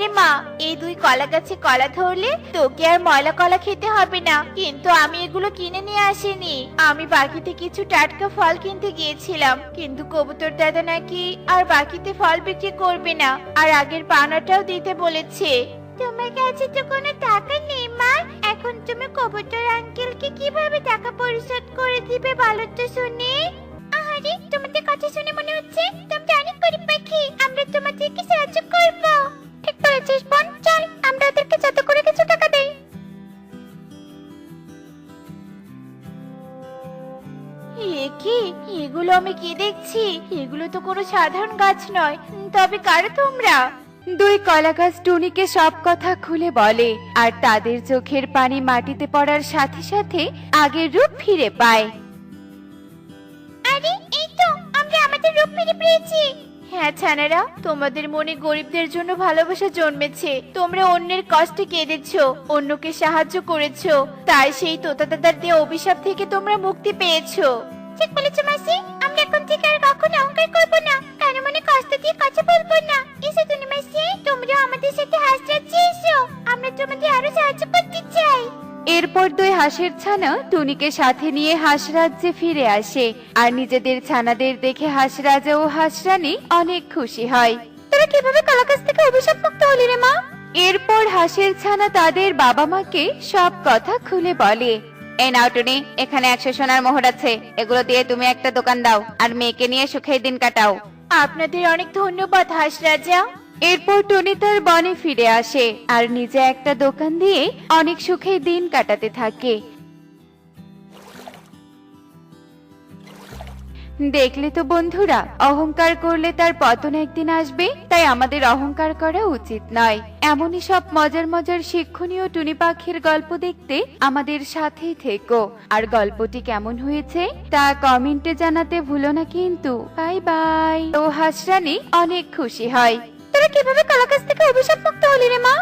রে মা, এই 2 কলা গাছে কলা ধরলে তোকে আর ময়লা কলা খেতে হবে না। কিন্তু আমি এগুলো কিনে নিয়ে আসিনি। আমি বাকিতে কিছু টাটকা ফল কিনতে গিয়েছিলাম, কিন্তু কবুতর দাদা নাকি আর বাকিতে ফল বিক্রি করবে না, আর আগের পাওনাটাও দিতে বলেছে। তোমার কাছে তো কোনো টাকা নেই মা, এখন তুমি কবুতর আঙ্কেলকে কিভাবে টাকা পরিশোধ করে দিবে বলো তো শুনি? আরে তোমাদের কথা শুনে মনে হচ্ছে তোমরা অনেক গরিব পাখি, আমরা তোমাদেরকে সাহায্য করব। ঠিক বলেছিস বোন, চল আমরা ওদেরকে যত করে কিছু টাকা দেই। কি এগুলো আমি কি দেখছি? এগুলো তো কোনো সাধারণ গাছ নয়। তবে কারা তোমরা? 2 কলা গাছ টুনিকে সব কথা খুলে বলে, আর তাদের চোখের পানি মাটিতে পড়ার সাথে সাথে আগের রূপ ফিরে পায়। আরে এই তো আমরা আমাদের রূপ ফিরে পেয়েছি। হ্যাঁ ছানারা, তোমাদের মনে গরিবদের জন্য ভালোবাসা জন্মেছে। তোমরা অন্যের কষ্টে কেঁদেছো, অন্যকে সাহায্য করেছো, তাই সেই তোতা দাদার দেওয়া অভিশাপ থেকে তোমরা মুক্তি পেয়েছো। ঠিক বলেছো মাসি, আমরা এখন থেকে আর কখনো অহংকার করবো না, কারো মনে কষ্ট দিয়ে কথা বলবো না। এসো টুনি মাসি, তোমরা আমাদের সাথে হাসতে এসো, আমরা তোমাদের আরো সাহায্য করতে চাই। এরপর 2 হাঁসের ছানা টুনিকে সাথে নিয়ে হাঁস রাজ্যে ফিরে আসে, আর নিজেদের ছানাদের দেখে হাঁস রাজা ও হাঁস রানী অনেক খুশি হয়। তোরা কিভাবে কলা গাছ থেকে অভিশাপ মুক্ত হলি রে মা? এরপর হাঁসের ছানা তাদের বাবা মাকে সব কথা খুলে বলে। এই নাও টুনি, এখানে 100 সোনার মোহর আছে, এগুলো দিয়ে তুমি একটা দোকান দাও আর মেয়েকে নিয়ে সুখে দিন কাটাও। আপনাদের অনেক ধন্যবাদ হাঁস রাজা। এরপর টনি তার বনে ফিরে আসে আর নিজে একটা দোকান দিয়ে অনেক সুখে দিন কাটাতে থাকে। দেখলে তো বন্ধুরা, অহংকার করলে তার পতন একদিন আসবে, তাই আমাদের অহংকার করা উচিত নয়। এমনই সব মজার মজার শিক্ষণীয় টুনি পাখির গল্প দেখতে আমাদের সাথেই থেকো। আর গল্পটি কেমন হয়েছে তা কমেন্টে জানাতে ভুলো না কিন্তু। Bye bye. ও হাঁসরানী অনেক খুশি হয়। তোরা কিভাবে কলা গাছ থেকে অভিশাপ মুক্ত হলি রে মা?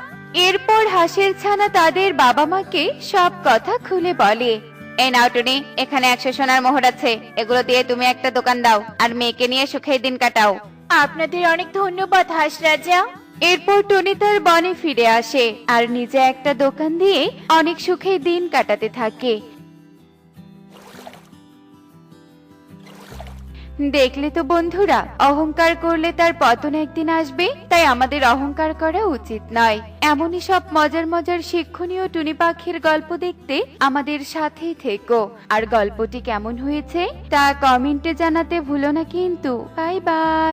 এরপর হাঁসের ছানা তাদের বাবা মাকে সব কথা খুলে বলে। এই নাও টুনি, এখানে 100 সোনার মোহর আছে, এগুলো দিয়ে তুমি একটা দোকান দাও আর মেয়েকে নিয়ে সুখে দিন কাটাও। আপনাদের অনেক ধন্যবাদ হাঁস রাজা। এরপর টনি তার বনে ফিরে আসে আর নিজে একটা দোকান দিয়ে অনেক সুখে দিন কাটাতে থাকে। দেখলে তো বন্ধুরা, অহংকার করলে তার পতন একদিন আসবে, তাই আমাদের অহংকার করা উচিত নয়। এমনই সব মজার মজার শিক্ষণীয় টুনি পাখির গল্প দেখতে আমাদের সাথেই থেকো। আর গল্পটি কেমন হয়েছে তা কমেন্টে জানাতে ভুলো না কিন্তু। Bye bye.